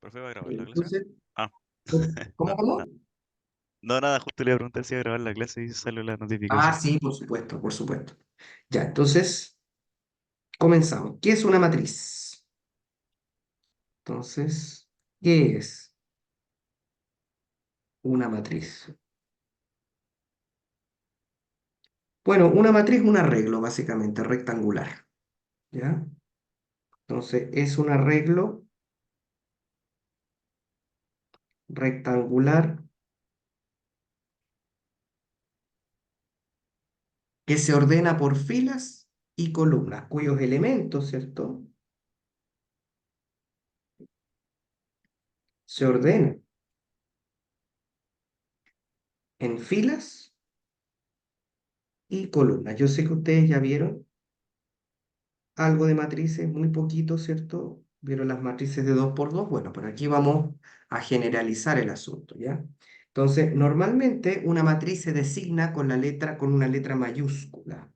¿Profe va a grabar la clase? Entonces, Ah, ¿cómo, no, cómo? nada. No, nada, justo le iba a preguntar si iba a grabar la clase y salió la Ah, notificación. sí, por supuesto, por supuesto. Ya, entonces, comenzamos. ¿Qué es una matriz? Entonces, ¿qué es una matriz? Bueno, una matriz es un arreglo, básicamente, rectangular. ¿Ya? Entonces, es un arreglo rectangular que se ordena por filas y columnas, cuyos elementos, ¿cierto? Se ordenan en filas y columnas. Yo sé que ustedes ya vieron algo de matrices, muy poquito, ¿cierto? Vieron las matrices de 2 por 2. Bueno, pero aquí vamos a generalizar el asunto, ¿ya? Entonces, normalmente una matriz se designa con una letra mayúscula.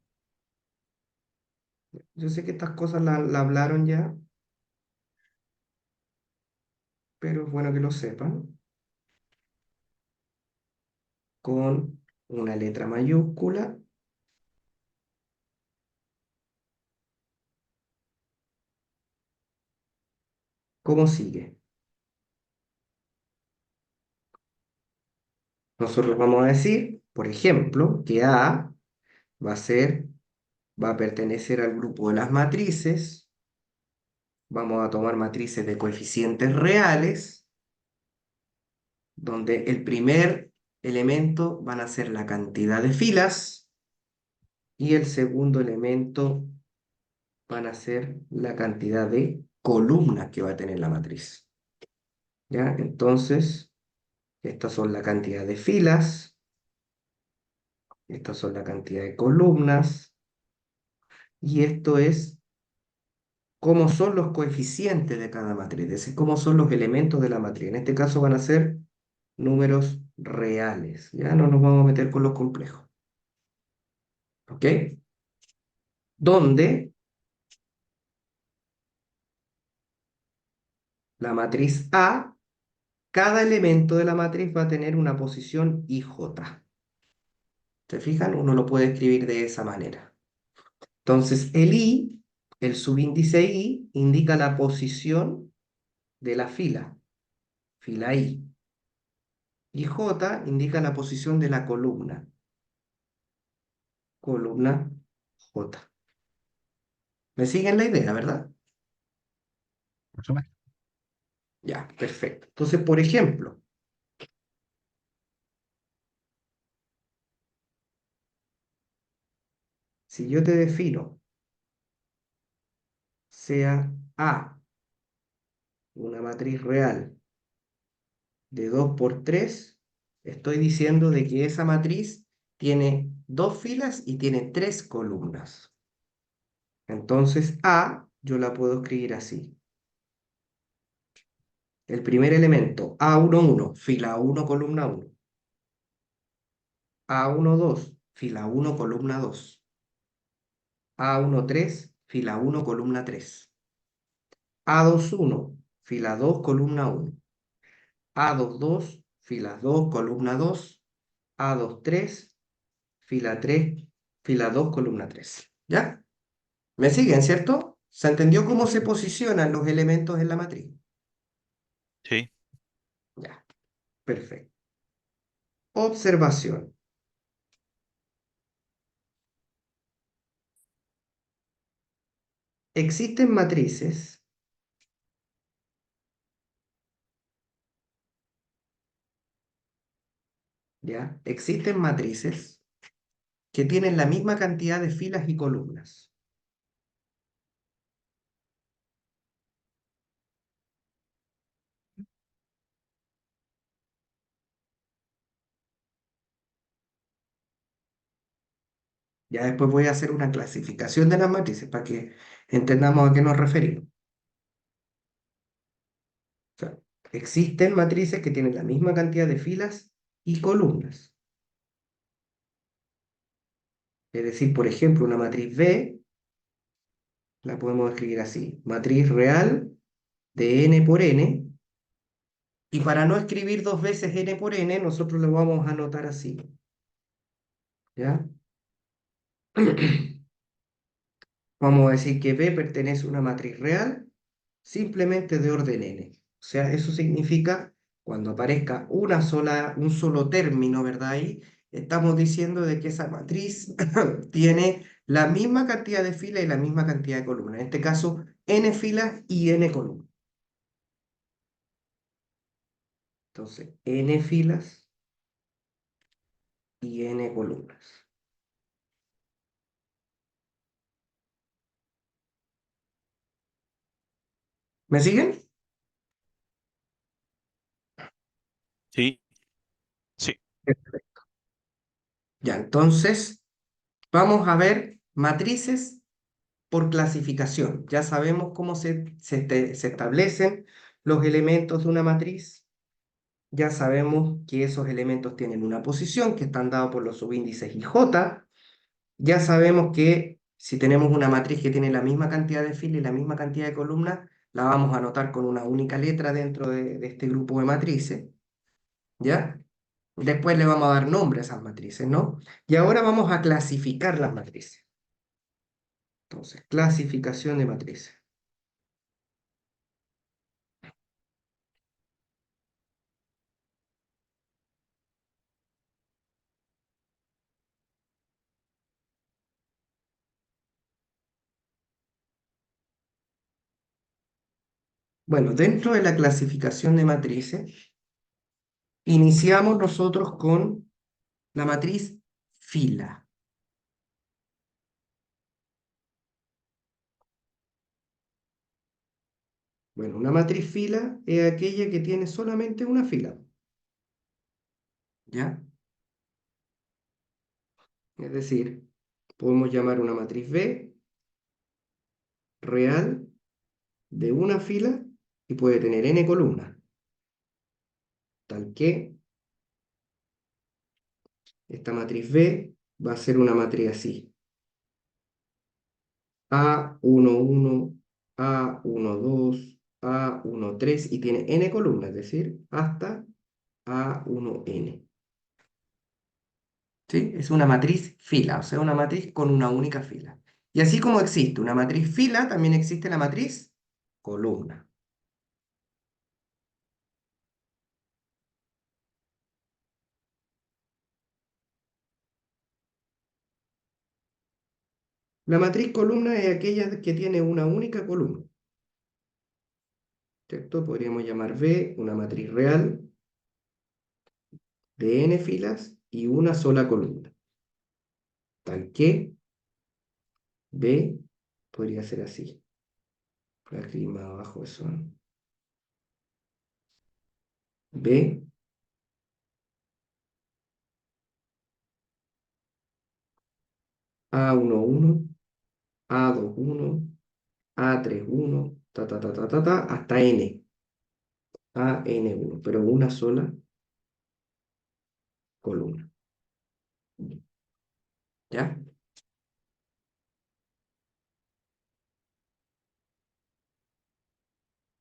Yo sé que estas cosas la hablaron ya, pero es bueno que lo sepan. Con una letra mayúscula, ¿cómo sigue? Nosotros vamos a decir, por ejemplo, que A va a ser, va a pertenecer al grupo de las matrices. Vamos a tomar matrices de coeficientes reales, donde el primer elemento van a ser la cantidad de filas y el segundo elemento van a ser la cantidad de columnas que va a tener la matriz. ¿Ya? Entonces, estas son la cantidad de filas, estas son la cantidad de columnas, y esto es cómo son los coeficientes de cada matriz, es decir, cómo son los elementos de la matriz. En este caso van a ser números reales, ya no nos vamos a meter con los complejos, ¿ok? Donde la matriz A, cada elemento de la matriz va a tener una posición IJ. ¿Se fijan? Uno lo puede escribir de esa manera. Entonces, el I, el subíndice I, indica la posición de la fila I. Y J indica la posición de la columna J. ¿Me siguen la idea, verdad? Más o menos. Ya, perfecto. Entonces, por ejemplo, si yo te defino sea A una matriz real de 2 por 3, estoy diciendo de que esa matriz tiene dos filas y tiene tres columnas. Entonces, A yo la puedo escribir así. El primer elemento, A11, fila 1, columna 1. A12, fila 1, columna 2. A13, fila 1, columna 3. A21, fila 2, columna 1. A22, fila 2, columna 2. A23, fila 3, fila 2, columna 3. ¿Ya? ¿Me siguen, cierto? ¿Se entendió cómo se posicionan los elementos en la matriz? Sí. Ya, perfecto. Observación. Existen matrices, ¿ya? Existen matrices que tienen la misma cantidad de filas y columnas. Ya después voy a hacer una clasificación de las matrices para que entendamos a qué nos referimos. O sea, existen matrices que tienen la misma cantidad de filas y columnas. Es decir, por ejemplo, una matriz B la podemos escribir así: matriz real de n por n, Y para no escribir dos veces n por n, nosotros lo vamos a anotar así, ¿ya? Vamos a decir que B pertenece a una matriz real simplemente de orden n. O sea, eso significa cuando aparezca un solo término, ¿verdad? Ahí estamos diciendo de que esa matriz tiene la misma cantidad de filas y la misma cantidad de columnas. En este caso, n filas y n columnas. Entonces, n filas y n columnas. ¿Me siguen? Sí, sí, Ya, entonces vamos a ver matrices por clasificación. Ya sabemos cómo se establecen los elementos de una matriz. Ya sabemos que esos elementos tienen una posición, que están dados por los subíndices IJ. Ya sabemos que si tenemos una matriz que tiene la misma cantidad de filas y la misma cantidad de columnas, la vamos a anotar con una única letra dentro de este grupo de matrices. ¿Ya? Después le vamos a dar nombre a esas matrices, ¿no? Y ahora vamos a clasificar las matrices. Entonces, clasificación de matrices. Bueno, dentro de la clasificación de matrices, iniciamos nosotros con la matriz fila. Bueno, una matriz fila es aquella que tiene solamente una fila, ¿ya? Es decir, podemos llamar una matriz B real de una fila y puede tener n columnas, tal que esta matriz B va a ser una matriz así. A11, A12, A13 y tiene n columnas, es decir, hasta A1n. ¿Sí? Es una matriz fila, o sea, una matriz con una única fila. Y así como existe una matriz fila, también existe la matriz columna. La matriz columna es aquella que tiene una única columna. ¿Cierto? Podríamos llamar B una matriz real de n filas y una sola columna. Tal que B podría ser así. Por aquí más abajo eso, ¿no? B, A11, A21, A31, hasta N, AN1, pero una sola columna. ¿Ya?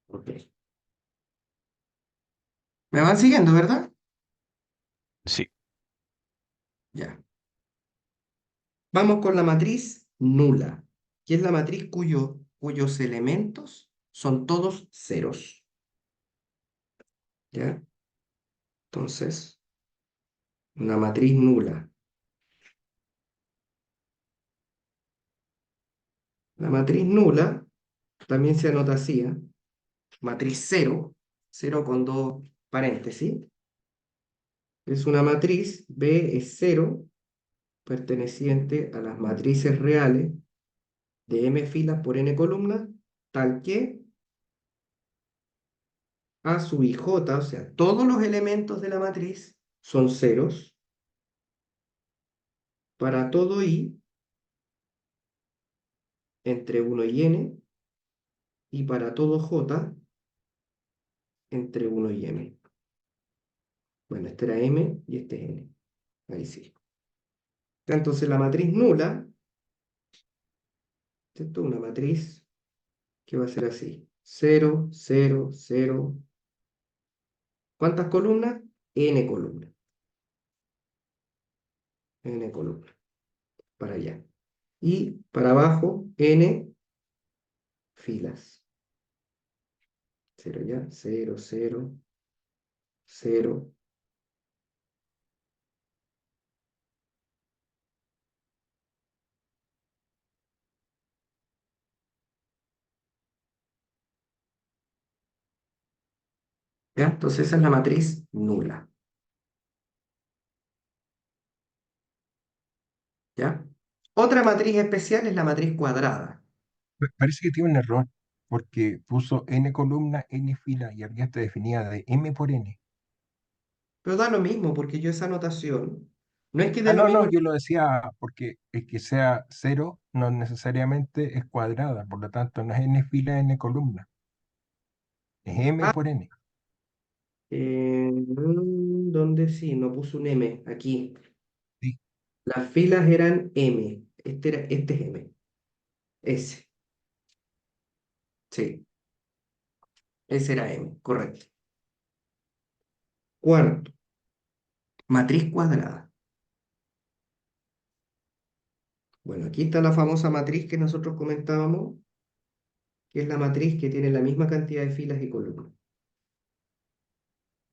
Ok. ¿Me van siguiendo, verdad? sí. Ya. Vamos con la matriz nula, que es la matriz cuyos elementos son todos ceros. ¿Ya? Entonces, una matriz nula. La matriz nula también se anota así, ¿eh? Matriz cero, cero con dos paréntesis. Es una matriz, B es cero, perteneciente a las matrices reales de m filas por n columnas, tal que A sub ij, o sea, todos los elementos de la matriz son ceros para todo i entre 1 y n, y para todo j entre 1 y m. Bueno, este era m y este es n. Ahí sí. Entonces la matriz nula, esto es una matriz que va a ser así. 0, 0, 0, ¿Cuántas columnas? N columnas. N columnas. Para allá. Y para abajo, N filas. Cero ya. Cero, cero, cero. ¿Ya? Entonces esa es la matriz nula. ¿Ya? Otra matriz especial es la matriz cuadrada. Parece que tiene un error, porque puso n columna, n fila, y aquí está definida de m por n. Pero da lo mismo, porque yo esa notación, no es que dé Ah, lo no, mismo. no, yo lo decía porque el que sea cero no necesariamente es cuadrada, por lo tanto no es n fila, n columna, es m Ah, por n. ¿dónde sí? No puso un M, aquí. Sí. Las filas eran M. Este es M. S. Sí, ese era M, correcto. Cuarto, matriz cuadrada. Bueno, aquí está la famosa matriz que nosotros comentábamos, que es la matriz que tiene la misma cantidad de filas y columnas.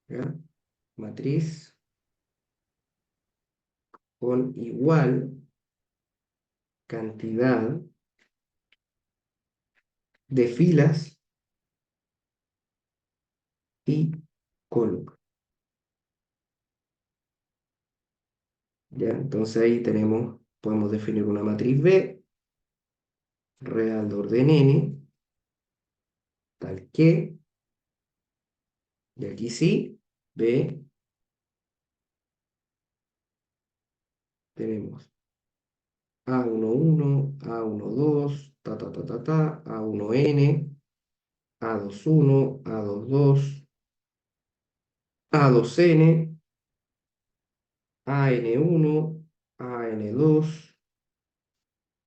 ¿Ya? Matriz con igual cantidad de filas y columnas. ¿Ya? Entonces ahí tenemos, podemos definir una matriz B real de orden n, tal que, y aquí sí, B, tenemos A11, A12, A1N, A21, A22, A2N, AN1, AN2,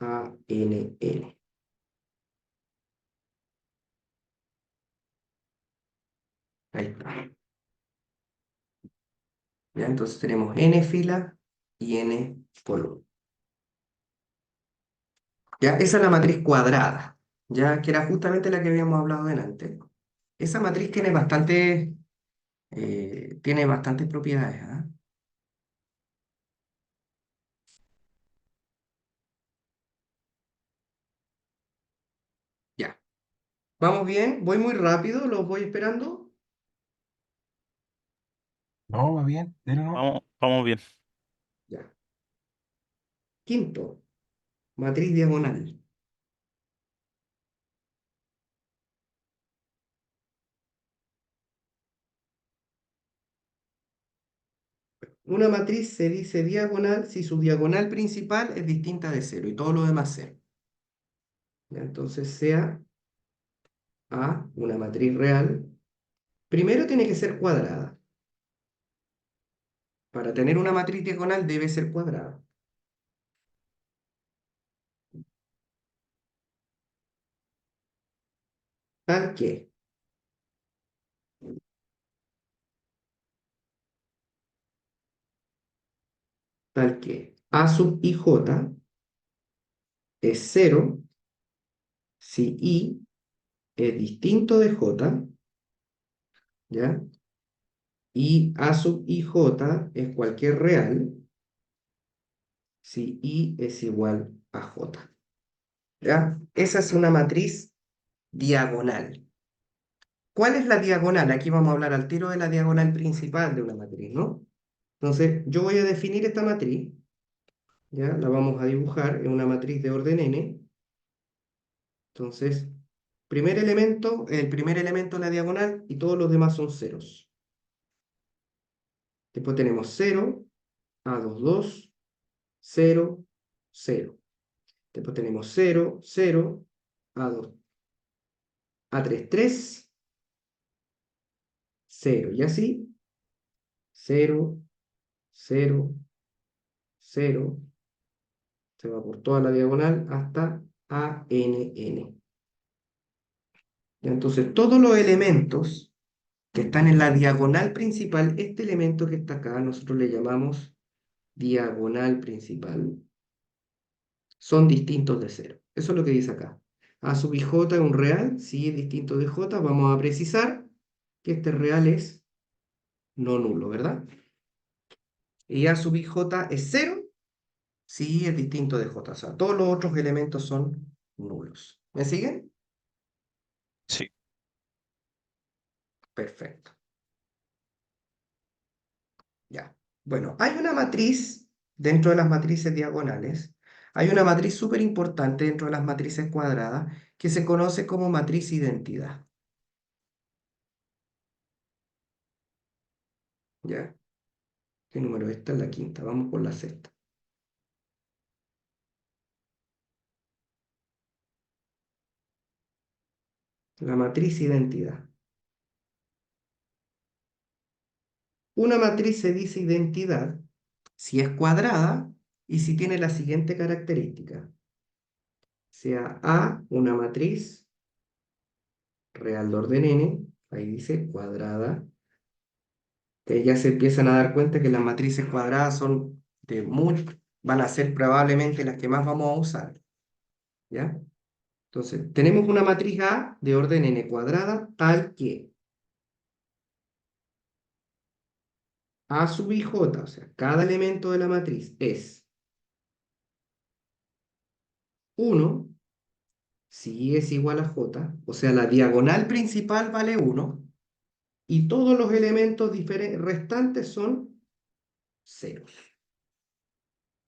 ANN. Ahí está. ¿Ya? Entonces tenemos N fila y N columna. ¿Ya? Esa es la matriz cuadrada, ya que era justamente la que habíamos hablado delante. Esa matriz tiene bastantes propiedades, ¿ah? Ya. ¿Vamos bien? ¿Voy muy rápido? ¿Los voy esperando? No, va bien, déle nomás. Vamos bien. Ya. Quinto, matriz diagonal. Una matriz se dice diagonal si su diagonal principal es distinta de cero y todo lo demás cero. ¿Ya? Entonces sea A una matriz real. Primero tiene que ser cuadrada. Para tener una matriz diagonal debe ser cuadrada. Tal que, tal que A sub ij es cero si I es distinto de J, ¿ya? Y A sub ij es cualquier real si I es igual a J. ¿Ya? Esa es una matriz diagonal. ¿Cuál es la diagonal? Aquí vamos a hablar al tiro de la diagonal principal de una matriz, ¿no? Entonces, yo voy a definir esta matriz, ¿ya? La vamos a dibujar en una matriz de orden n. Entonces, el primer elemento de la diagonal y todos los demás son ceros. Después tenemos 0, A22, 0, 0. Después tenemos 0, 0, A2, A33, 0. Y así, 0, 0, 0, se va por toda la diagonal hasta ANN. Ya, entonces, todos los elementos que están en la diagonal principal, este elemento que está acá, nosotros le llamamos diagonal principal, son distintos de cero. Eso es lo que dice acá. A sub ij es un real, si es distinto de j, vamos a precisar que este real es no nulo, ¿verdad? Y a sub ij es cero, si es distinto de j. O sea, todos los otros elementos son nulos. ¿Me siguen? Sí. Perfecto. Ya. Bueno, hay una matriz dentro de las matrices diagonales. Hay una matriz súper importante dentro de las matrices cuadradas que se conoce como matriz identidad. ¿Ya? ¿Qué número? Esta es la quinta. Vamos por la sexta. La matriz identidad. Una matriz se dice identidad si es cuadrada y si tiene la siguiente característica. Sea A una matriz real de orden n, ahí dice cuadrada, que ya se empiezan a dar cuenta que las matrices cuadradas van a ser probablemente las que más vamos a usar, ¿ya? Entonces, tenemos una matriz A de orden n cuadrada tal que A sub ij, o sea, cada elemento de la matriz es 1 si I es igual a j, o sea, la diagonal principal vale 1 y todos los elementos restantes son ceros.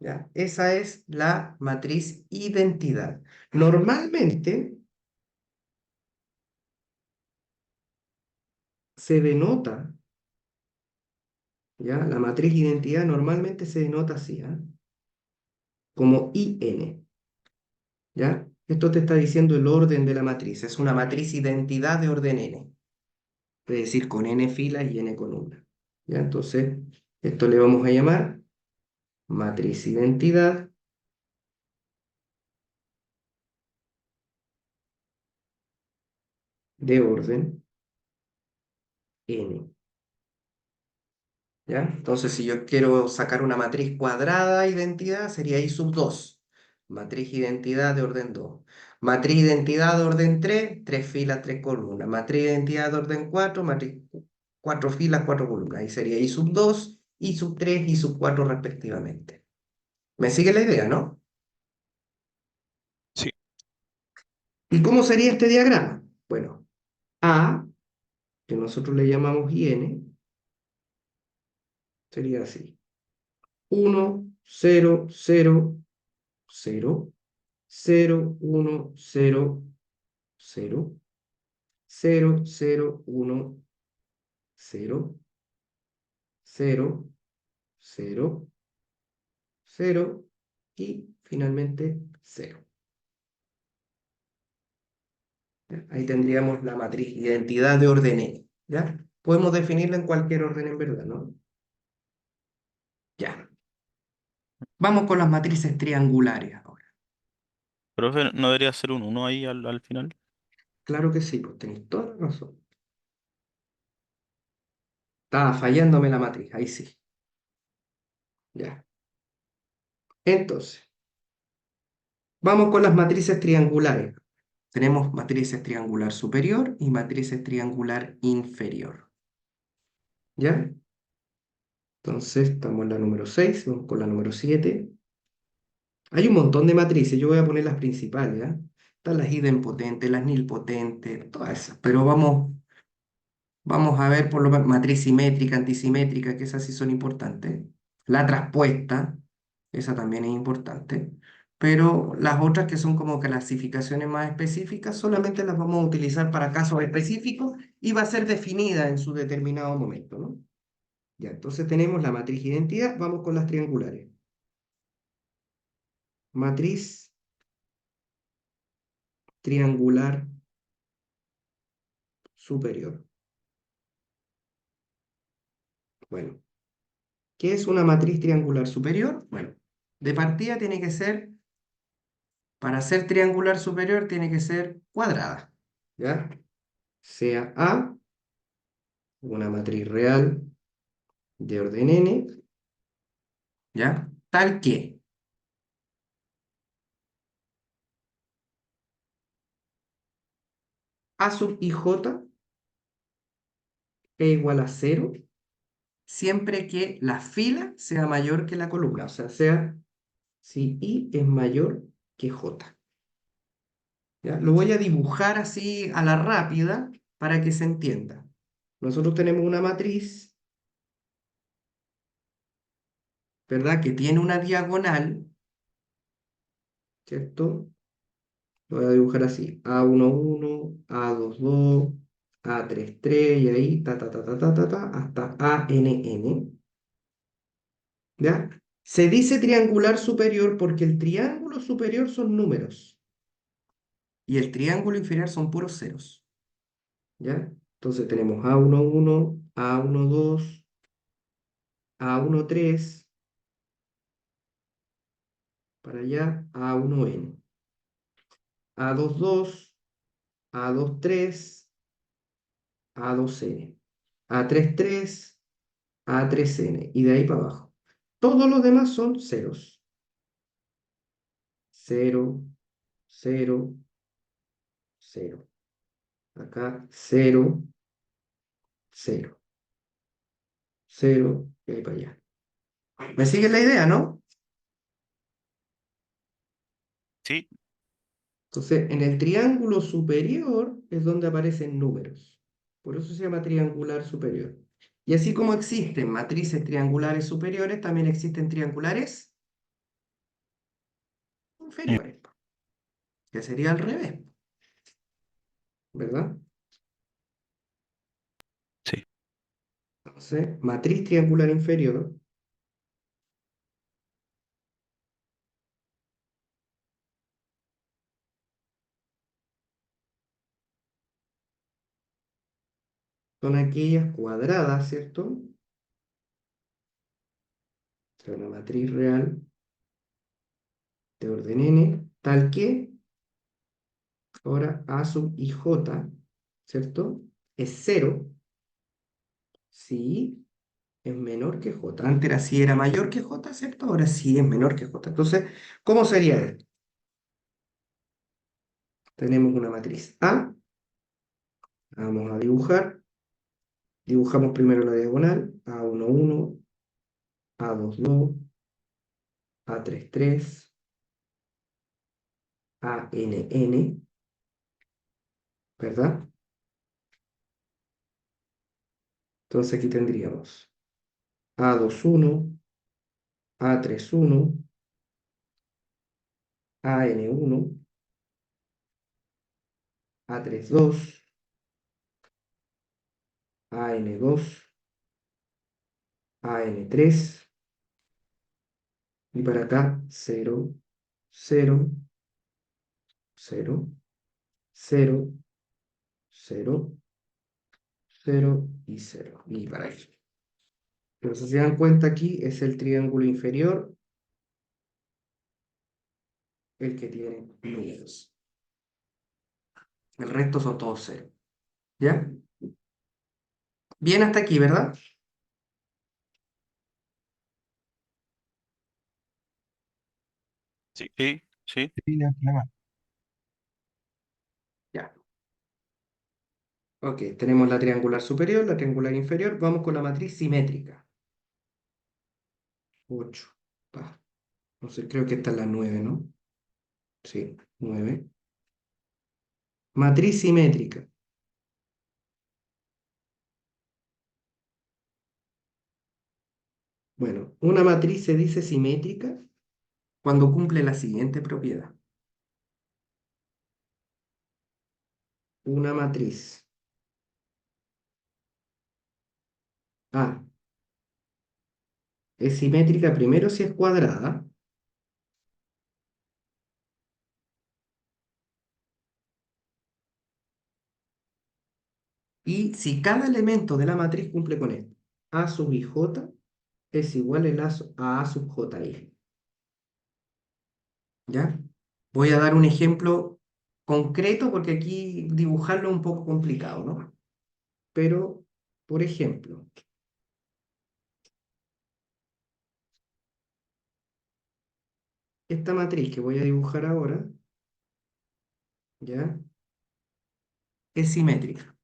¿Ya? Esa es la matriz identidad. Normalmente se denota, ¿ya? La matriz identidad normalmente se denota así, ¿ah? Como IN, ¿ya? Esto te está diciendo el orden de la matriz. Es una matriz identidad de orden n, es decir, con n filas y n columnas. ¿Ya? Entonces, esto le vamos a llamar matriz identidad de orden n. ¿Ya? Entonces, si yo quiero sacar una matriz cuadrada identidad, sería I sub 2. Matriz identidad de orden 2. Matriz identidad de orden 3, 3 filas, 3 columnas. Matriz identidad de orden 4, matriz 4 filas, 4 columnas. Ahí sería I sub 2, I sub 3, I sub 4 respectivamente. ¿Me sigue la idea, no? Sí. ¿Y cómo sería este diagrama? Bueno, A, que nosotros le llamamos IN, sería así. 1, 0, 0, 0. 0, 1, 0, 0, 0, 0, 1, 0, 0, 0, 0 y finalmente 0. ¿Ya? Ahí tendríamos la matriz identidad de orden n. ¿Ya? Podemos definirla en cualquier orden en verdad, ¿no? Ya. Vamos con las matrices triangulares ahora. Profe, ¿no debería ser un uno ahí al final? Claro que sí, pues tenéis toda la razón. Estaba fallándome la matriz, ahí sí. Ya. Entonces, vamos con las matrices triangulares. Tenemos matrices triangular superior y matrices triangular inferior. ¿Ya? Entonces, estamos en la número 6, vamos con la número 7. Hay un montón de matrices, yo voy a poner las principales, ¿ya? Están las idempotentes, las nilpotentes, todas esas. Pero vamos a ver por lo menos matriz simétrica, antisimétrica, que esas sí son importantes. La traspuesta, esa también es importante. Pero las otras que son como clasificaciones más específicas, solamente las vamos a utilizar para casos específicos y va a ser definida en su determinado momento, ¿no? Ya, entonces tenemos la matriz identidad, vamos con las triangulares. Matriz triangular superior. Bueno, ¿qué es una matriz triangular superior? Bueno, de partida tiene que ser, para ser triangular superior, tiene que ser cuadrada, ¿ya? Sea A una matriz real de orden n, ¿ya? Tal que A sub ij es igual a 0 siempre que la fila sea mayor que la columna, o sea si i es mayor que j. ¿Ya? Lo voy a dibujar así a la rápida para que se entienda. Nosotros tenemos una matriz, ¿verdad? Que tiene una diagonal, ¿cierto? Lo voy a dibujar así, A11, A22, A33, y ahí, hasta ANN, ¿ya? Se dice triangular superior porque el triángulo superior son números y el triángulo inferior son puros ceros, ¿ya? Entonces tenemos A11, A12, A13, para allá, A1n, A22, A23, A2n, A33, A3n, y de ahí para abajo. Todos los demás son ceros. 0, 0, 0. Acá 0, 0, 0, y ahí para allá. ¿Me sigue la idea, no? Sí, Entonces, en el triángulo superior es donde aparecen números. Por eso se llama triangular superior. Y así como existen matrices triangulares superiores, también existen triangulares Y inferiores, que sería al revés, ¿verdad? sí. Entonces, matriz triangular inferior son aquellas cuadradas, ¿cierto? O sea, una matriz real de orden n, tal que, ahora A sub ij, ¿cierto? Es cero si es menor que j. Antes era si era mayor que j, ¿cierto? Ahora sí es menor que j. Entonces, ¿cómo sería esto? Tenemos una matriz A, vamos a dibujar. Dibujamos primero la diagonal, A11, A22, A33, ANN, ¿verdad? Entonces aquí tendríamos A21, A31, AN1, A32, AN2, AN3, y para acá 0, 0, 0, 0, 0, 0 y 0. Y para aquí. Pero si se dan cuenta aquí es el triángulo inferior el que tiene números. El resto son todos cero. ¿Ya? Bien hasta aquí, ¿verdad? Sí, sí, sí. sí, no hay problema. Ya. Ok, tenemos la triangular superior, la triangular inferior. Vamos con la matriz simétrica. 8. Pa. No sé, creo que esta es la 9, ¿no? Sí, 9. Matriz simétrica. Bueno, una matriz se dice simétrica cuando cumple la siguiente propiedad. Una matriz A es simétrica primero si es cuadrada y si cada elemento de la matriz cumple con esto. A sub ij es igual a sub ji. ¿Ya? Voy a dar un ejemplo concreto porque aquí dibujarlo es un poco complicado, ¿no? Pero Por ejemplo, esta matriz que voy a dibujar ahora, ¿ya? Es simétrica.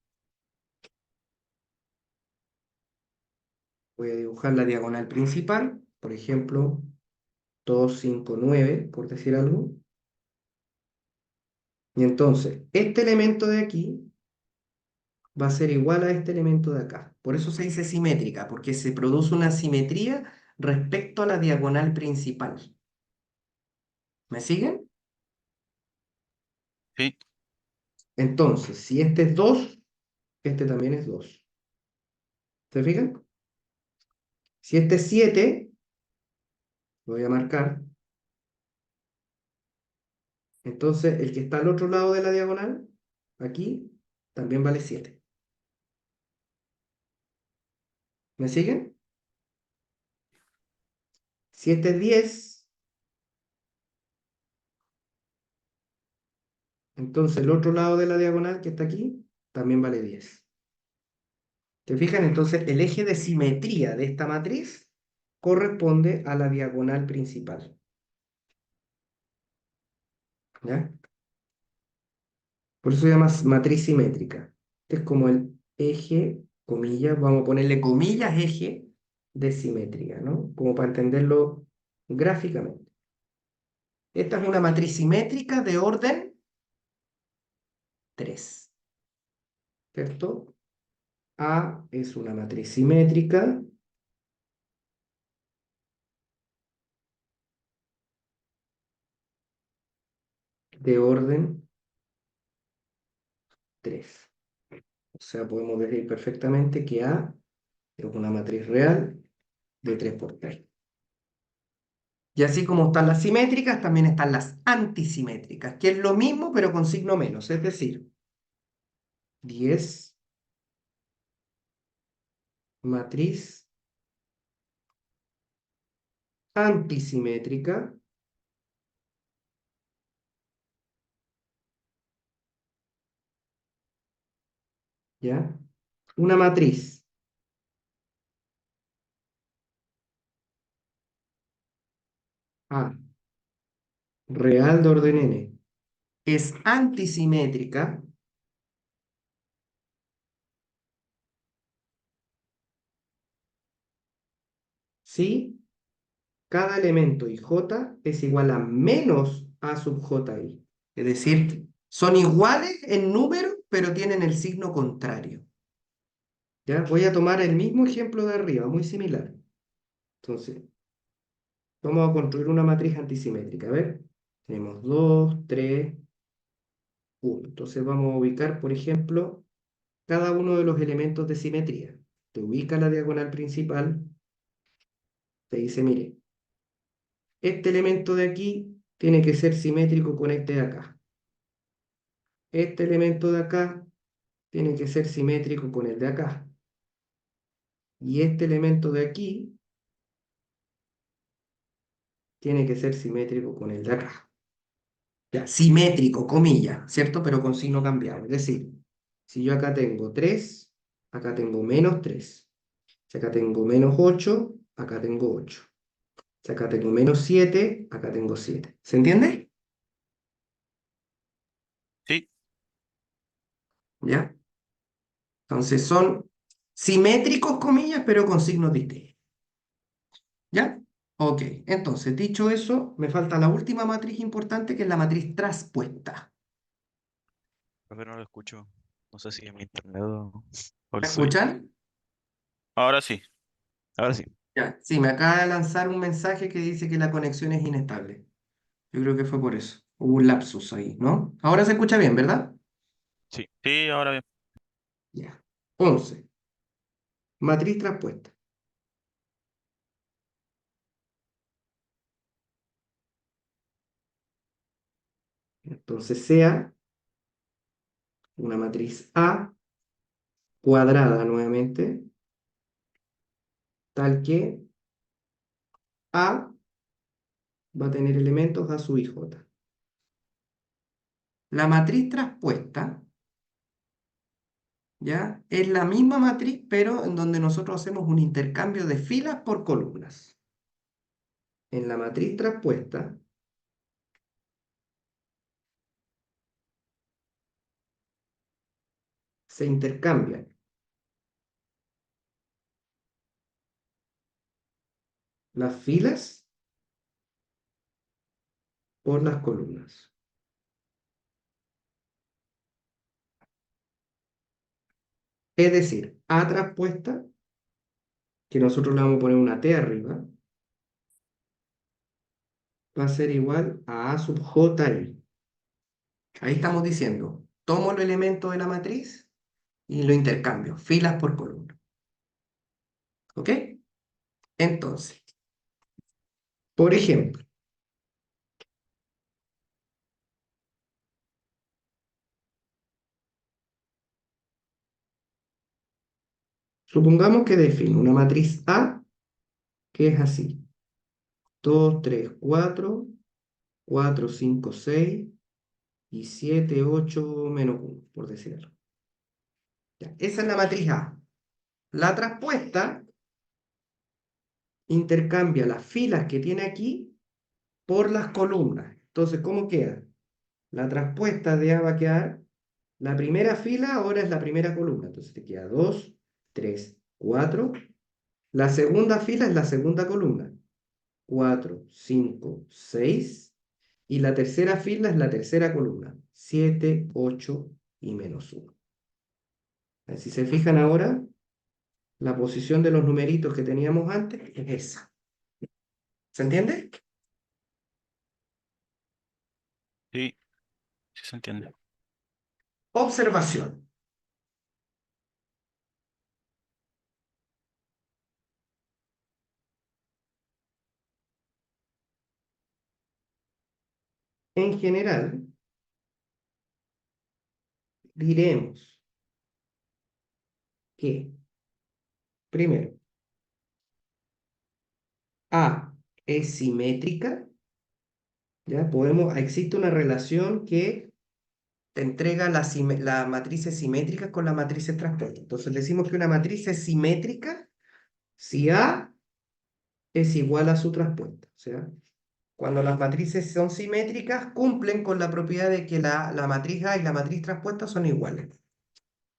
Voy a dibujar la diagonal principal, por ejemplo, 2, 5, 9, por decir algo. Y entonces, este elemento de aquí va a ser igual a este elemento de acá. Por eso se dice simétrica, porque se produce una simetría respecto a la diagonal principal. ¿Me siguen? Sí, Entonces, si este es 2, este también es 2. ¿Se fijan? Si este es 7, lo voy a marcar. Entonces, el que está al otro lado de la diagonal, aquí, también vale 7. ¿Me siguen? Si este es 10, entonces el otro lado de la diagonal que está aquí, también vale 10. ¿Se fijan? Entonces, el eje de simetría de esta matriz corresponde a la diagonal principal. ¿Ya? Por eso se llama matriz simétrica. Este es como el eje, comillas, vamos a ponerle comillas, eje de simetría, ¿no? Como para entenderlo gráficamente. Esta es una matriz simétrica de orden 3, ¿cierto? A es una matriz simétrica de orden 3. O sea, podemos decir perfectamente que A es una matriz real de 3 por 3. Y así como están las simétricas, también están las antisimétricas, que es lo mismo pero con signo menos, es decir, 10 matriz antisimétrica, ¿ya? Una matriz A real de orden n es antisimétrica si cada elemento ij es igual a menos a sub ji. Es decir, son iguales en número, pero tienen el signo contrario. ¿Ya? Voy a tomar el mismo ejemplo de arriba, muy similar. Entonces, vamos a construir una matriz antisimétrica. A ver, tenemos 2, 3, 1. Entonces vamos a ubicar, por ejemplo, cada uno de los elementos de simetría. Te ubica la diagonal principal, te dice, mire, este elemento de aquí tiene que ser simétrico con este de acá. Este elemento de acá tiene que ser simétrico con el de acá. Y este elemento de aquí tiene que ser simétrico con el de acá. Ya, simétrico, comillas, ¿cierto? Pero con signo cambiado. Es decir, si yo acá tengo 3, acá tengo menos 3. Si acá tengo menos 8, acá tengo 8. Si acá tengo menos 7, acá tengo 7. ¿Se entiende? sí, ¿Ya? Entonces son simétricos, comillas, pero con signos distintos. ¿Ya? Ok, entonces, dicho eso, me falta la última matriz importante, que es la matriz traspuesta. pero no lo escucho. No sé si es mi internet o el ¿Me suyo. escuchan? Ahora sí, ahora sí. Ya. Sí, me acaba de lanzar un mensaje que dice que la conexión es inestable. Yo creo que fue por eso. Hubo un lapsus ahí, ¿no? Ahora se escucha bien, ¿verdad? Sí, sí, ahora bien. Ya. 11. Matriz traspuesta. Entonces sea una matriz A cuadrada nuevamente, tal que A va a tener elementos A sub i j. La matriz traspuesta ¿ya? Es la misma matriz, pero en donde nosotros hacemos un intercambio de filas por columnas. En la matriz traspuesta, se intercambian las filas por las columnas. Es decir, A traspuesta, que nosotros le vamos a poner una T arriba, va a ser igual a sub j. Ahí estamos diciendo, tomo el elemento de la matriz y lo intercambio, filas por columna. ¿Ok? Entonces, por ejemplo, supongamos que defino una matriz A que es así: 2, 3, 4, 4, 5, 6 y 7, 8, menos 1, por decirlo. Ya, esa es la matriz A. La traspuesta intercambia las filas que tiene aquí por las columnas. Entonces, ¿cómo queda? La traspuesta de A va a quedar, la primera fila ahora es la primera columna. Entonces te queda 2, 3, 4. La segunda fila es la segunda columna. 4, 5, 6. Y la tercera fila es la tercera columna. 7, 8 y menos 1. Si se fijan ahora, la posición de los numeritos que teníamos antes es esa. ¿Se entiende? Sí, sí se entiende. Observación. En general, diremos que, primero, A es simétrica, ¿ya? Existe una relación que te entrega las matrices simétricas con las matrices traspuestas. Entonces decimos que una matriz es simétrica si A es igual a su traspuesta. O sea, cuando las matrices son simétricas, cumplen con la propiedad de que la matriz A y la matriz traspuesta son iguales.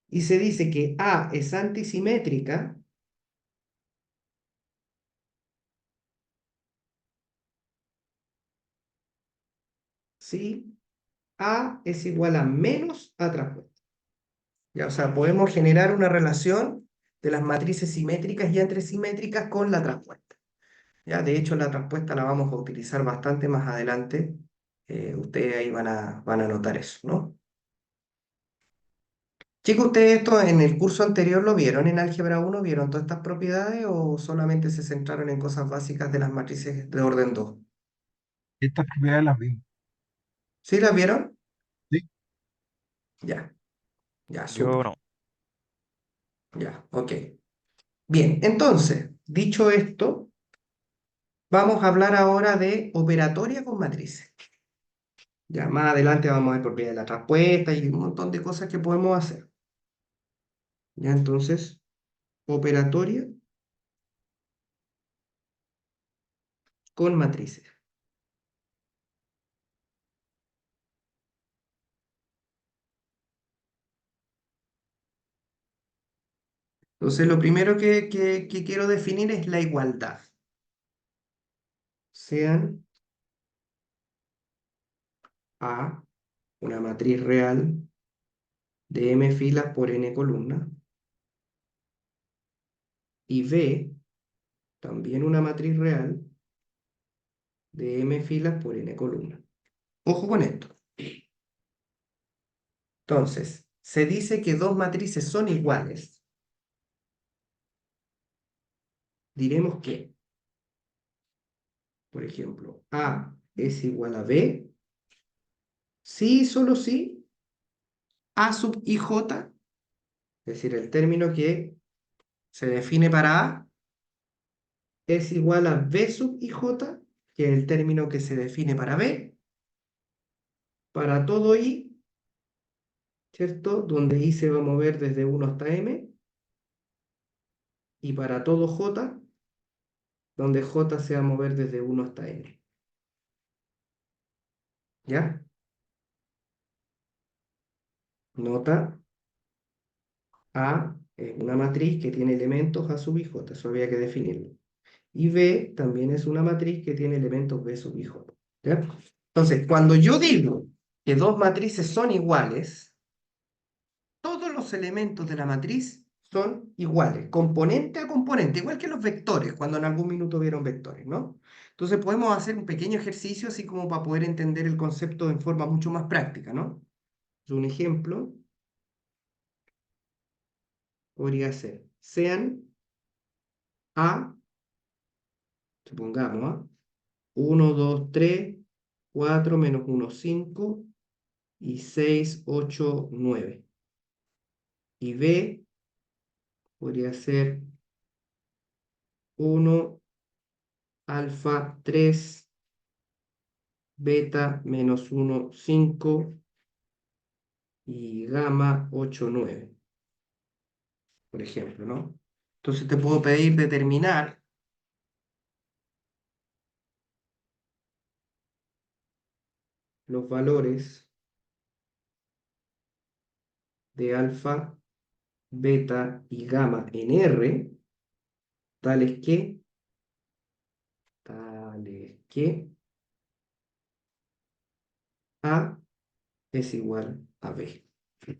Y se dice que A es antisimétrica si A es igual a menos A traspuesta. Ya, o sea, podemos generar una relación de las matrices simétricas y entresimétricas con la traspuesta. Ya, de hecho, la traspuesta la vamos a utilizar bastante más adelante. Ustedes ahí van a notar eso, ¿no? Chicos, ¿ustedes esto en el curso anterior lo vieron en Álgebra 1? ¿Vieron todas estas propiedades o solamente se centraron en cosas básicas de las matrices de orden 2? Estas propiedades las vimos. ¿Sí las vieron? Sí. Ya, ya, Yo súper. no. Ya, ok. Bien, entonces, dicho esto, vamos a hablar ahora de operatoria con matrices. Ya más adelante vamos a ver propiedades de la traspuesta y un montón de cosas que podemos hacer. Ya entonces, operatoria con matrices. Entonces, lo primero que quiero definir es la igualdad. Sean A una matriz real de m filas por n columnas y B también una matriz real de m filas por n columnas. Ojo con esto. Entonces, se dice que dos matrices son iguales. Diremos que, por ejemplo, A es igual a B, sí, solo sí, A sub ij, es decir, el término que se define para A, es igual a B sub ij, que es el término que se define para B, para todo I ¿cierto? Donde I se va a mover desde 1 hasta M, y para todo J, donde J se va a mover desde 1 hasta N. ¿Ya? Nota A es una matriz que tiene elementos A sub i j, eso había que definirlo. Y B también es una matriz que tiene elementos B sub i j. ¿Ya? Entonces, cuando yo digo que dos matrices son iguales, todos los elementos de la matriz son iguales, componente a componente, igual que los vectores, cuando en algún minuto vieron vectores, ¿no? Entonces podemos hacer un pequeño ejercicio así como para poder entender el concepto en forma mucho más práctica, ¿no? Un ejemplo podría ser, sean A, supongamos, ¿ah? 1, 2, 3, 4 menos 1, 5 y 6, 8, 9. Y B podría ser 1, alfa 3, beta menos 1, 5 y gamma 8, 9, por ejemplo, ¿no? Entonces te puedo pedir determinar los valores de alfa, beta y gamma en R, tales que, tales que A es igual a B.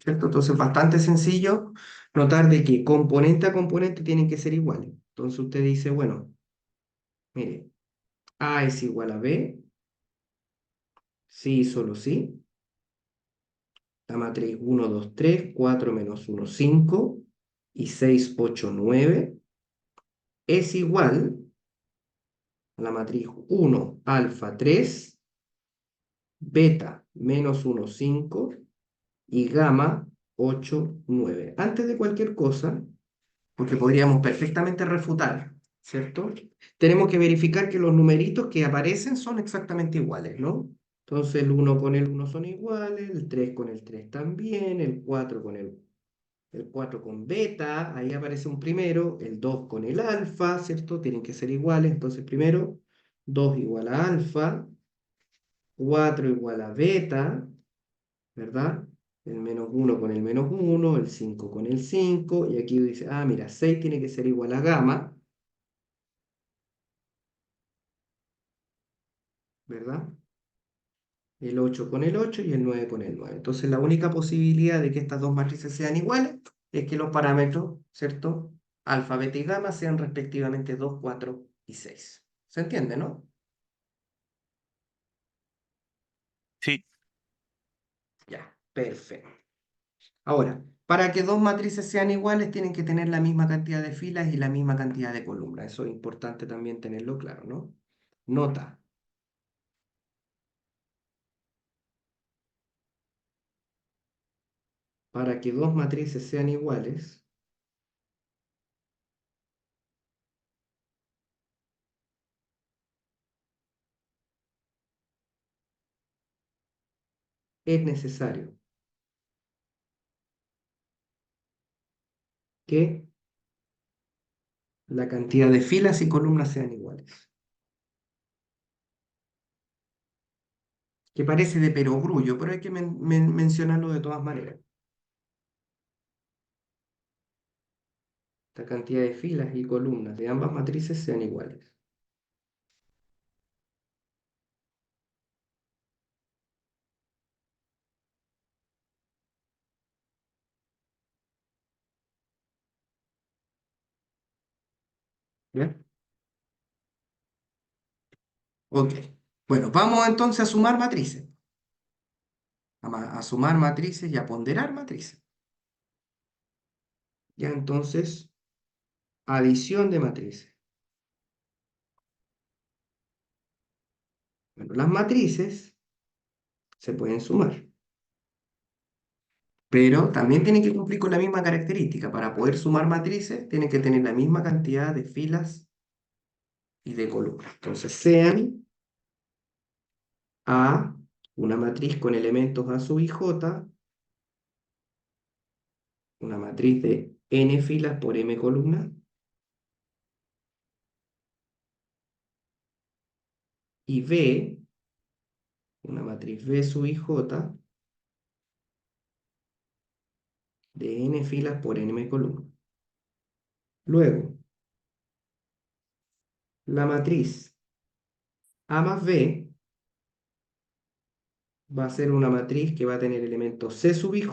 ¿Cierto? Entonces, bastante sencillo notar de que componente a componente tienen que ser iguales. Entonces usted dice, bueno, mire, A es igual a B, sí, solo sí. La matriz 1, 2, 3, 4 menos 1, 5 y 6, 8, 9 es igual a la matriz 1, alfa 3, beta menos 1, 5 y gamma 8, 9. Antes de cualquier cosa, porque podríamos perfectamente refutar, ¿cierto? Tenemos que verificar que los numeritos que aparecen son exactamente iguales, ¿no? Entonces el 1 con el 1 son iguales, el 3 con el 3 también, el 4 con el 4 con beta, ahí aparece un primero, el 2 con el alfa, ¿cierto? Tienen que ser iguales, entonces primero 2 igual a alfa, 4 igual a beta, ¿verdad? El menos 1 con el menos 1, el 5 con el 5, y aquí dice, ah, mira, 6 tiene que ser igual a gamma, ¿verdad? El 8 con el 8 y el 9 con el 9. Entonces la única posibilidad de que estas dos matrices sean iguales es que los parámetros, ¿cierto? Alfa, beta y gamma sean respectivamente 2, 4 y 6. ¿Se entiende, no? Sí, Ya, perfecto. Ahora, para que dos matrices sean iguales, tienen que tener la misma cantidad de filas y la misma cantidad de columnas. Eso es importante también tenerlo claro, ¿no? Nota, para que dos matrices sean iguales, es necesario que la cantidad de filas y columnas sean iguales. Que parece de perogrullo, pero hay que mencionarlo de todas maneras. La cantidad de filas y columnas de ambas matrices sean iguales. ¿Bien? Ok. Bueno, vamos entonces a sumar matrices. A sumar matrices y a ponderar matrices. Ya entonces, adición de matrices. Bueno, las matrices se pueden sumar, pero también tienen que cumplir con la misma característica. Para poder sumar matrices, tienen que tener la misma cantidad de filas y de columnas. Entonces, sean A, una matriz con elementos A sub i j, una matriz de n filas por m columnas, y B, una matriz B sub i j de n filas por n columnas. Luego, la matriz A más B va a ser una matriz que va a tener elementos C sub ij,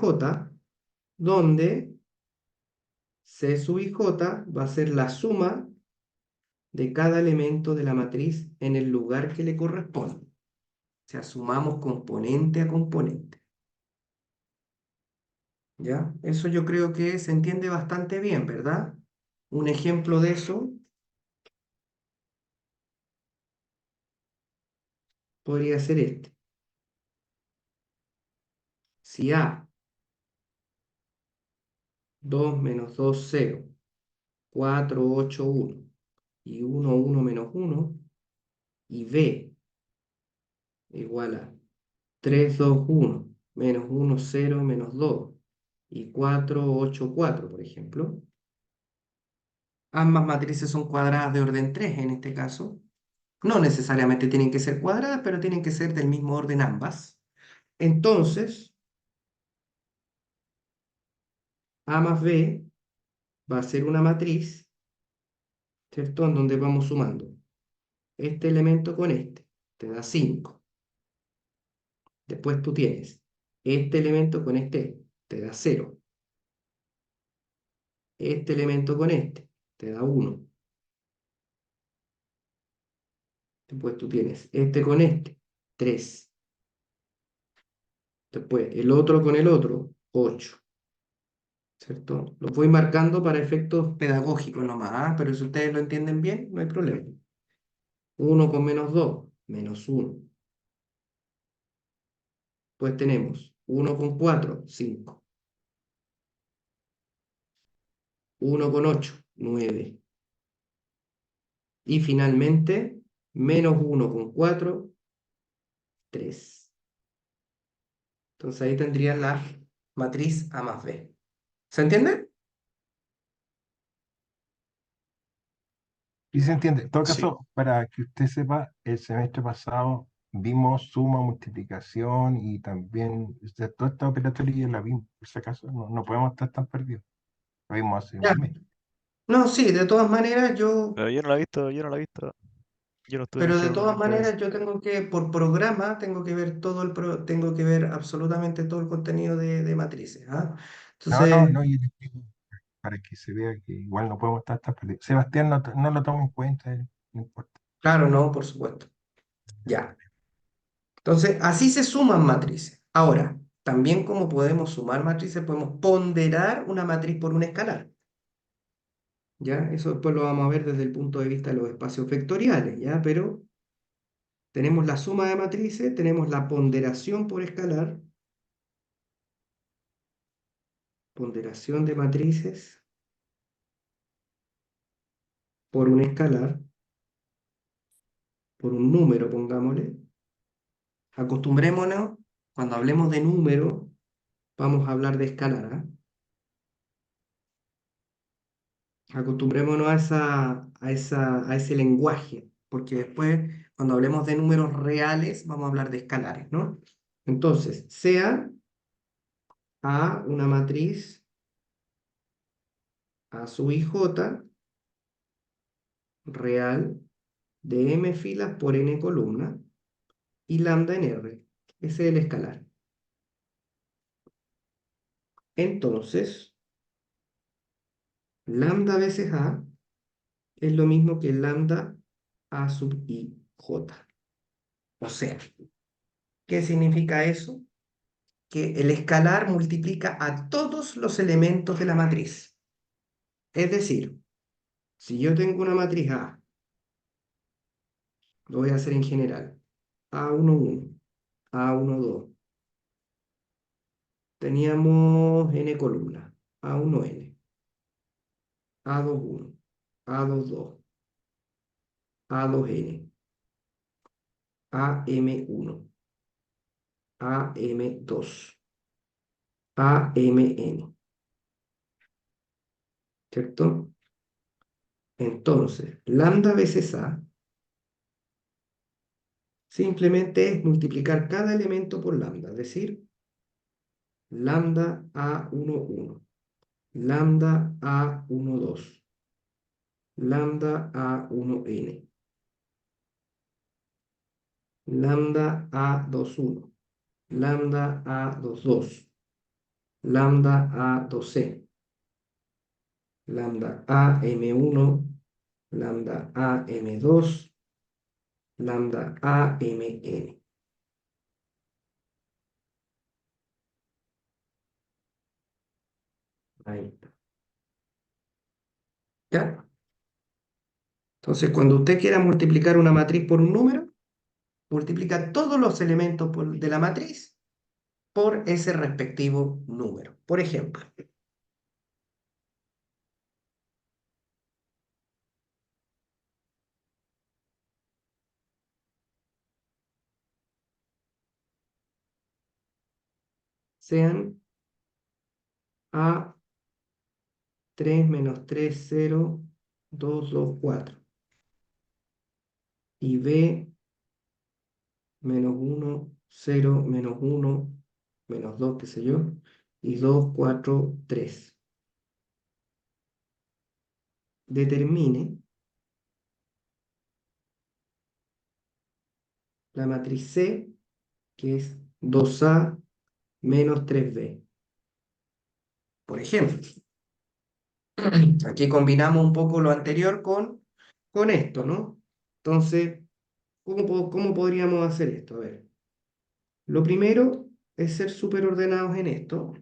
donde C sub ij va a ser la suma de cada elemento de la matriz en el lugar que le corresponde. O sea, sumamos componente a componente. ¿Ya? Eso yo creo que se entiende bastante bien, ¿verdad? Un ejemplo de eso podría ser este. Si A, 2 menos 2, 0, 4, 8, 1, y 1, 1 menos 1, y B igual a 3, 2, 1, menos 1, 0, menos 2, y 4, 8, 4, por ejemplo. Ambas matrices son cuadradas de orden 3 en este caso. No necesariamente tienen que ser cuadradas, pero tienen que ser del mismo orden ambas. Entonces, A más B va a ser una matriz, ¿cierto? En donde vamos sumando este elemento con este, te da 5. Después tú tienes este elemento con este, te da 0. Este elemento con este, te da 1. Después tú tienes este con este, 3. Después el otro con el otro, 8. ¿Cierto? Los voy marcando para efectos pedagógicos nomás, ¿ah? Pero si ustedes lo entienden bien, no hay problema. 1 con menos 2, menos 1. Pues tenemos 1 con 4, 5. 1 con 8, 9. Y finalmente, menos 1 con 4, 3. Entonces ahí tendrías la matriz A más B. ¿Se entiende? Y se entiende. En todo Sí. caso, para que usted sepa, el semestre pasado vimos suma, multiplicación y también toda esta operatoria la vimos. Por si acaso, no podemos estar tan perdidos. Lo vimos hace Ya. un mes. No, sí, de todas maneras Pero yo no la he visto, yo no la he visto. Yo no estuve en el pero de salón todas esta vez. maneras yo tengo que, por programa, tengo que ver tengo que ver absolutamente todo el contenido de matrices, ¿ah? Entonces, No, yo le explico para que se vea que igual no podemos estar tan perdidos. Sebastián no lo toma en cuenta, no importa. claro, no, por supuesto. Ya. Entonces, así se suman matrices. Ahora, también como podemos sumar matrices, podemos ponderar una matriz por un escalar. ¿Ya? Eso después lo vamos a ver desde el punto de vista de los espacios vectoriales, ¿ya? Pero tenemos la suma de matrices, tenemos la ponderación por escalar, ponderación de matrices por un escalar, por un número, pongámosle. Acostumbrémonos, cuando hablemos de número, vamos a hablar de escalar, ¿ah? Acostumbrémonos a ese lenguaje, porque después, cuando hablemos de números reales, vamos a hablar de escalares, ¿no? Entonces, sea A una matriz A sub i j real de m filas por n columnas y lambda en R. Ese es el escalar. Entonces, lambda veces A es lo mismo que lambda A sub i j. O sea, ¿qué significa eso? Que el escalar multiplica a todos los elementos de la matriz. Es decir, si yo tengo una matriz A, lo voy a hacer en general, A11, A12, teníamos n columnas, A1n, A21, A22, A2n, AM1, AM2, AMN. ¿cierto? Entonces, lambda veces A simplemente es multiplicar cada elemento por lambda, es decir, lambda A11, lambda A12, lambda A1n, lambda A21, lambda A22, lambda A2c, lambda AM1, lambda AM2, lambda AMN. Ahí está. ¿Ya? Entonces, cuando usted quiera multiplicar una matriz por un número, multiplica todos los elementos de la matriz por ese respectivo número. Por ejemplo, sean A3 menos 3 0 2 2 4 y B menos 1 0 menos 1 menos 2 qué sé yo, y 2 4 3. Determine la matriz C, que es 2A menos 3B. Por ejemplo, aquí combinamos un poco lo anterior con esto, ¿no? Entonces, ¿cómo podríamos hacer esto? A ver, lo primero es ser súper ordenados en esto.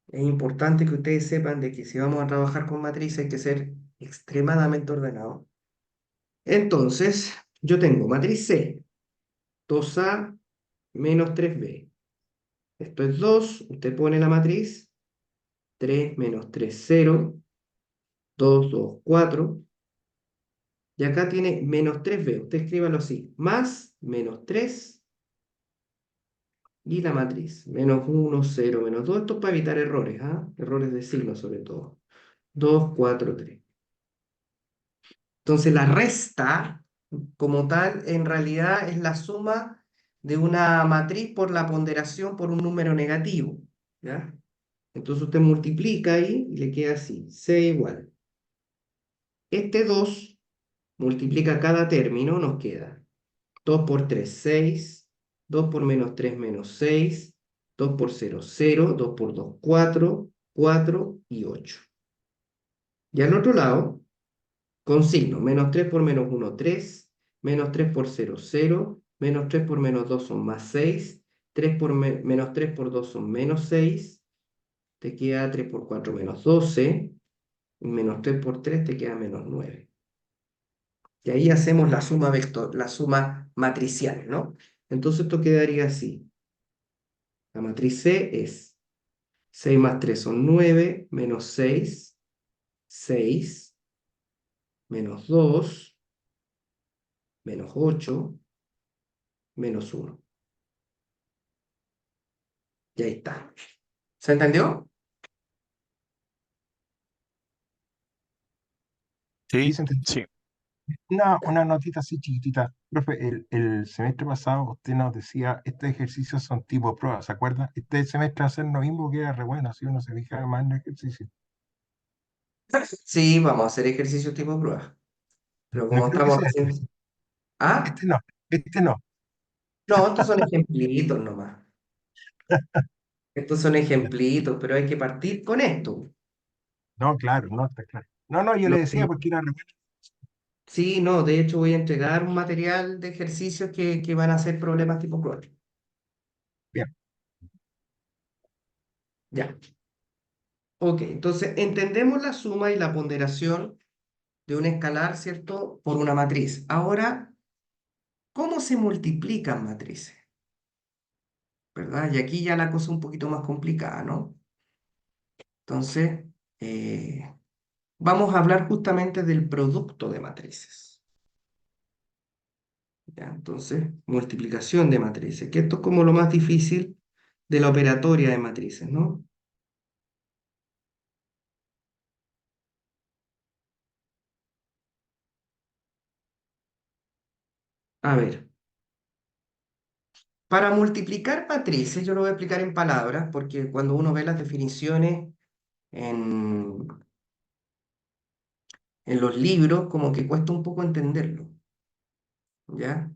Es importante que ustedes sepan de que si vamos a trabajar con matrices hay que ser extremadamente ordenados. Entonces, yo tengo matriz C, 2A menos 3B. Esto es 2, usted pone la matriz, 3 menos 3 0, 2 2 4. Y acá tiene menos 3b. Usted escríbalo así. Más menos 3 y la matriz. Menos 1, 0, menos 2. Esto es para evitar errores, ¿ah? Errores de signo sobre todo. 2, 4, 3. Entonces la resta, como tal, en realidad es la suma de una matriz por la ponderación por un número negativo, ¿ya? Entonces usted multiplica ahí y le queda así. C igual. Este 2 multiplica cada término, nos queda 2 por 3 6, 2 por menos 3 menos 6, 2 por 0 0, 2 por 2 4, 4 y 8. Y al otro lado, con signo, menos 3 por menos 1 3, menos 3 por 0 0, menos 3 por menos 2 son más 6, 3 por menos 3 por 2 son menos 6, te queda 3 por 4 menos 12, y menos 3 por 3 te queda menos 9. Y ahí hacemos la suma vector, la suma matricial, ¿no? Entonces esto quedaría así. La matriz C es 6 más 3 son 9, menos 6, 6, menos 2, menos 8, menos 1. Y ahí está. ¿Se entendió? Sí, Sí, se entendió. sí, Una notita así chiquitita. Profe, el semestre pasado usted nos decía, estos ejercicios son tipo prueba, ¿se acuerda? Este semestre va a ser lo mismo que era re bueno, así uno se fija más en el ejercicio. Sí, vamos a hacer ejercicios tipo prueba. Pero No como creo que estamos sea este. recién... Ah, Este no, este no. no, estos son ejemplitos nomás. Estos son ejemplitos, pero hay que partir con esto. No, claro, no, está claro. No, no, yo le Lo decía que- porque era re bueno. Sí, no, de hecho voy a entregar un material de ejercicios que van a ser problemas tipo prueba. Bien, Ya. Ok, entonces entendemos la suma y la ponderación de un escalar, ¿cierto? Por una matriz. Ahora, ¿cómo se multiplican matrices? ¿Verdad? Y aquí ya la cosa es un poquito más complicada, ¿no? Entonces, eh, vamos a hablar justamente del producto de matrices. ¿Ya? Entonces, multiplicación de matrices, que esto es como lo más difícil de la operatoria de matrices, ¿no? A ver, para multiplicar matrices, yo lo voy a explicar en palabras, porque cuando uno ve las definiciones en, en los libros, como que cuesta un poco entenderlo, ¿ya?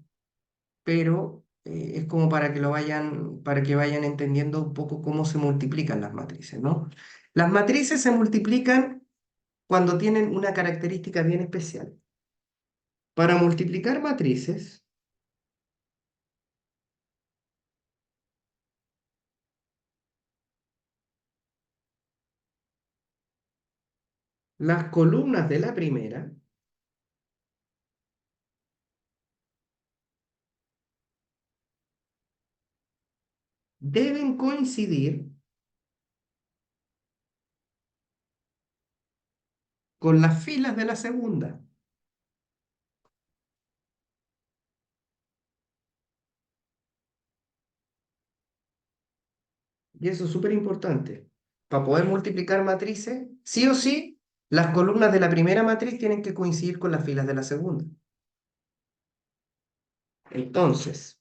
Pero es como para que vayan entendiendo un poco cómo se multiplican las matrices, ¿no? Las matrices se multiplican cuando tienen una característica bien especial. Para multiplicar matrices, las columnas de la primera deben coincidir con las filas de la segunda. Y eso es súper importante. Para poder multiplicar matrices, sí o sí, las columnas de la primera matriz tienen que coincidir con las filas de la segunda. Entonces,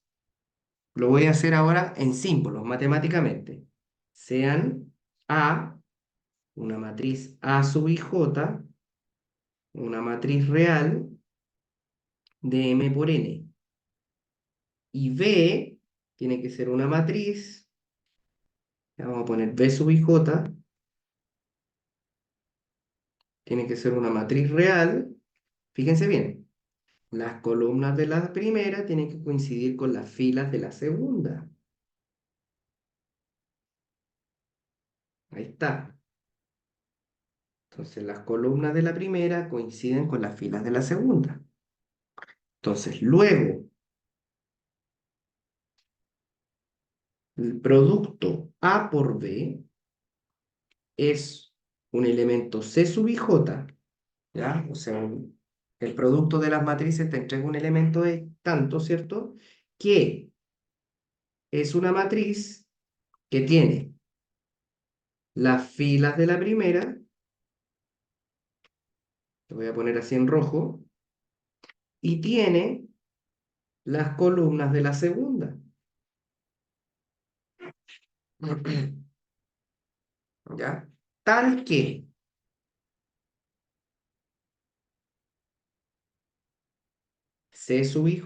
lo voy a hacer ahora en símbolos, matemáticamente. Sean A, una matriz A sub ij, una matriz real de M por N. Y B tiene que ser una matriz, ya vamos a poner B sub ij, tiene que ser una matriz real. Fíjense bien, las columnas de la primera tienen que coincidir con las filas de la segunda. Ahí está. Entonces las columnas de la primera coinciden con las filas de la segunda. Entonces luego, el producto A por B es un elemento C sub ij, ¿ya? O sea, el producto de las matrices te entrega un elemento de tanto, ¿cierto? Que es una matriz que tiene las filas de la primera, lo voy a poner así en rojo, y tiene las columnas de la segunda. ¿Ya? Tal que C sub ij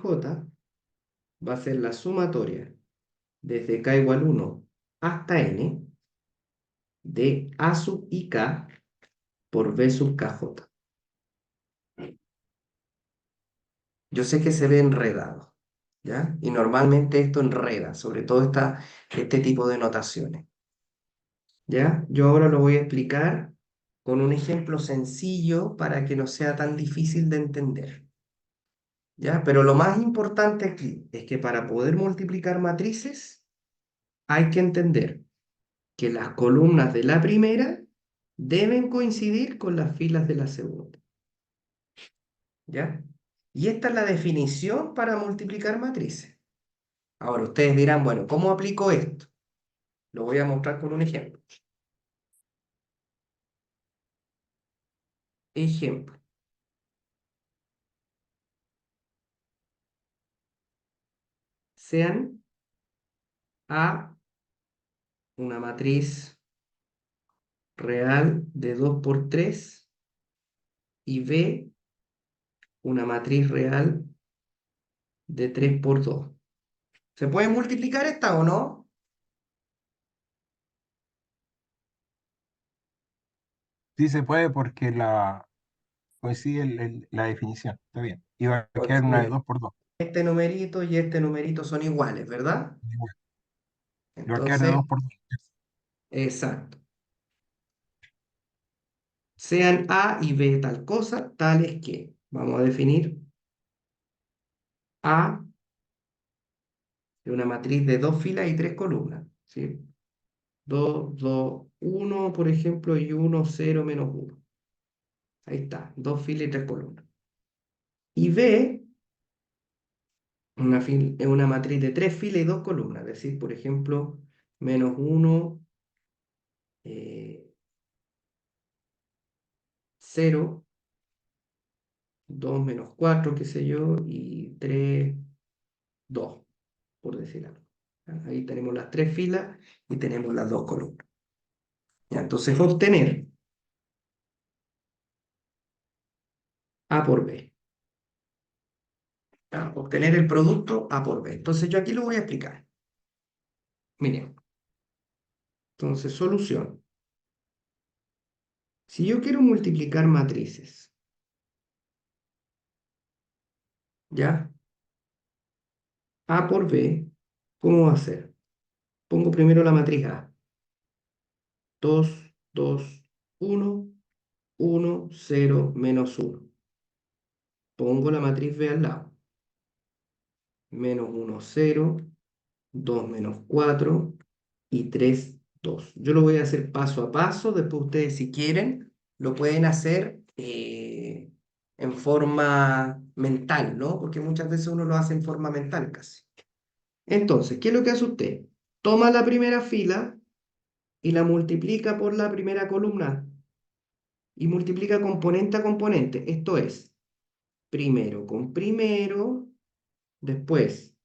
va a ser la sumatoria desde k igual 1 hasta n de A sub ik por B sub kj. Yo sé que se ve enredado, ¿ya? Y normalmente esto enreda, sobre todo este tipo de notaciones, ¿ya? Yo ahora lo voy a explicar con un ejemplo sencillo para que no sea tan difícil de entender, ¿ya? Pero lo más importante aquí es que para poder multiplicar matrices hay que entender que las columnas de la primera deben coincidir con las filas de la segunda, ¿ya? Y esta es la definición para multiplicar matrices. Ahora ustedes dirán, bueno, ¿cómo aplico esto? Lo voy a mostrar con un ejemplo. Ejemplo. Sean A una matriz real de 2 por 3 y B una matriz real de 3 por 2. ¿Se puede multiplicar esta o no? Sí se puede porque coincide la definición. Está bien. Iba a quedar una de Coincide. 2 por 2. Este numerito y este numerito son iguales, ¿verdad? Igual. Iba a quedar de Entonces, 2 por 2. exacto. Sean A y B tal cosa, tales que, vamos a definir A de una matriz de dos filas y tres columnas, ¿sí? 2, 2, 1, por ejemplo, y 1, 0, menos 1. Ahí está, dos filas y tres columnas. Y B, es una matriz de tres filas y dos columnas, es decir, por ejemplo, menos 1, 0, 2 menos 4, qué sé yo, y 3, 2, por decir algo. Ahí tenemos las 3 filas y tenemos las 2 columnas. Ya, entonces obtener A por B. Ya, obtener el producto A por B. Entonces yo aquí lo voy a explicar. Miren, entonces solución. Si yo quiero multiplicar matrices, ¿ya? A por B, ¿cómo va a ser? Pongo primero la matriz A. 2, 2, 1, 1, 0, menos 1. Pongo la matriz B al lado. Menos 1, 0, 2 menos 4 y 3, 2. Yo lo voy a hacer paso a paso. Después ustedes, si quieren, lo pueden hacer en forma mental, ¿no? Porque muchas veces uno lo hace en forma mental casi. Entonces, ¿qué es lo que hace usted? Toma la primera fila y la multiplica por la primera columna y multiplica componente a componente. Esto es, primero con primero, después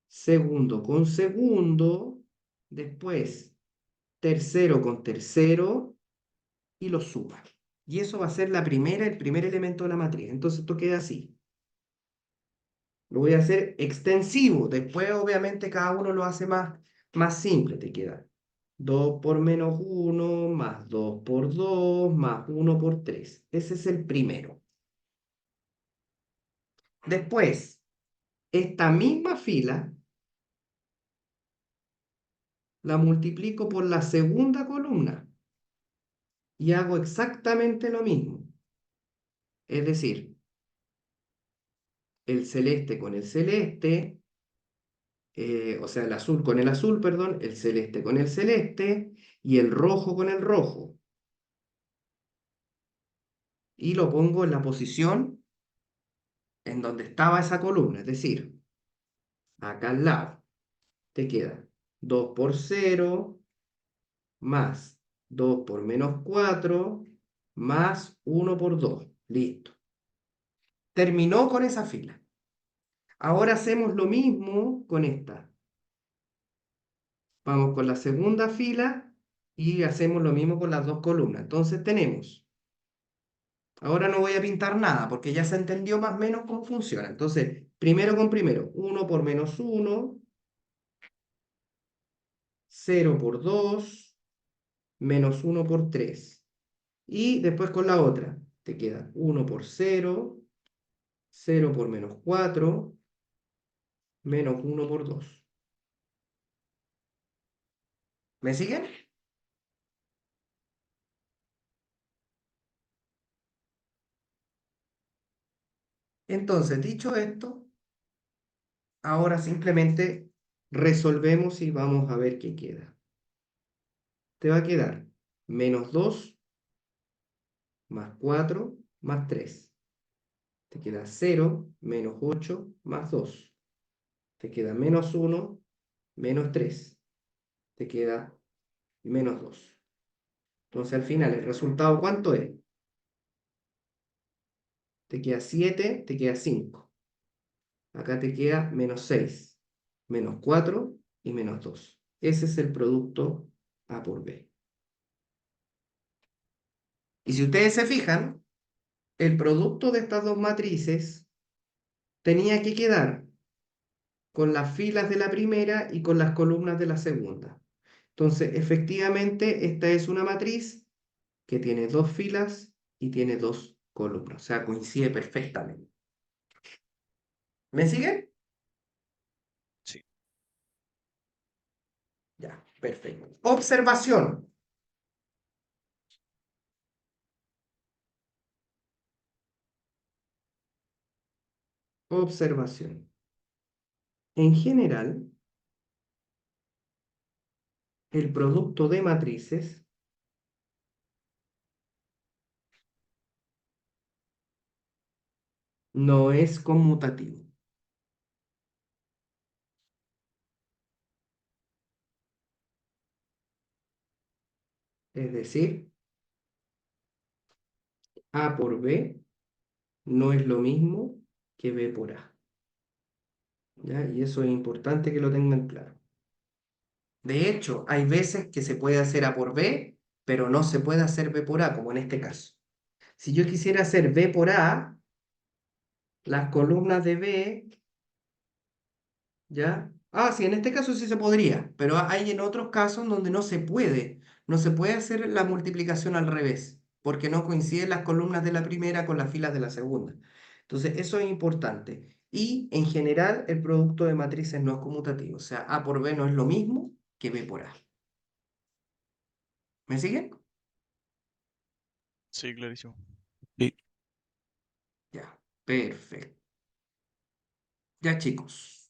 segundo con segundo, después tercero con tercero y lo suma. Y eso va a ser el primer elemento de la matriz. Entonces esto queda así. Lo voy a hacer extensivo. Después, obviamente, cada uno lo hace más simple. Te queda 2 por menos 1, más 2 por 2, más 1 por 3. Ese es el primero. Después, esta misma fila la multiplico por la segunda columna y hago exactamente lo mismo. Es decir, el celeste con el celeste, o sea, el azul con el azul, perdón, el celeste con el celeste y el rojo con el rojo. Y lo pongo en la posición en donde estaba esa columna, es decir, acá al lado. Te queda 2 por 0 más 2 por menos 4 más 1 por 2. Listo. Terminó con esa fila. Ahora hacemos lo mismo con esta. Vamos con la segunda fila y hacemos lo mismo con las dos columnas. Entonces tenemos, ahora no voy a pintar nada porque ya se entendió más o menos cómo funciona. Entonces, primero con primero, 1 por menos 1, 0 por 2, menos 1 por 3. Y después con la otra, te queda 1 por 0, 0 por menos 4, menos 1 por 2. ¿Me siguen? Entonces, dicho esto, ahora simplemente resolvemos y vamos a ver qué queda. Te va a quedar menos 2 más 4 más 3. Te queda 0 menos 8 más 2. Te queda menos 1 menos 3. Te queda menos 2. Entonces al final el resultado, ¿cuánto es? Te queda 7, te queda 5. Acá te queda menos 6, menos 4 y menos 2. Ese es el producto A por B. Y si ustedes se fijan, el producto de estas dos matrices tenía que quedar con las filas de la primera y con las columnas de la segunda. Entonces, efectivamente, esta es una matriz que tiene dos filas y tiene dos columnas. O sea, coincide perfectamente. ¿Me siguen? Sí. Ya, perfecto. Observación. Observación. En general, el producto de matrices no es conmutativo. Es decir, A por B no es lo mismo que B por A. ¿Ya? Y eso es importante que lo tengan claro. De hecho, hay veces que se puede hacer A por B, pero no se puede hacer B por A, como en este caso. Si yo quisiera hacer B por A, las columnas de B, ¿ya? Ah, sí, en este caso sí se podría, pero hay en otros casos donde no se puede. No se puede hacer la multiplicación al revés, porque no coinciden las columnas de la primera con las filas de la segunda. Entonces, eso es importante. Y en general, el producto de matrices no es conmutativo. O sea, A por B no es lo mismo que B por A. ¿Me siguen? Sí, clarísimo. Sí. Ya, perfecto. Ya, chicos.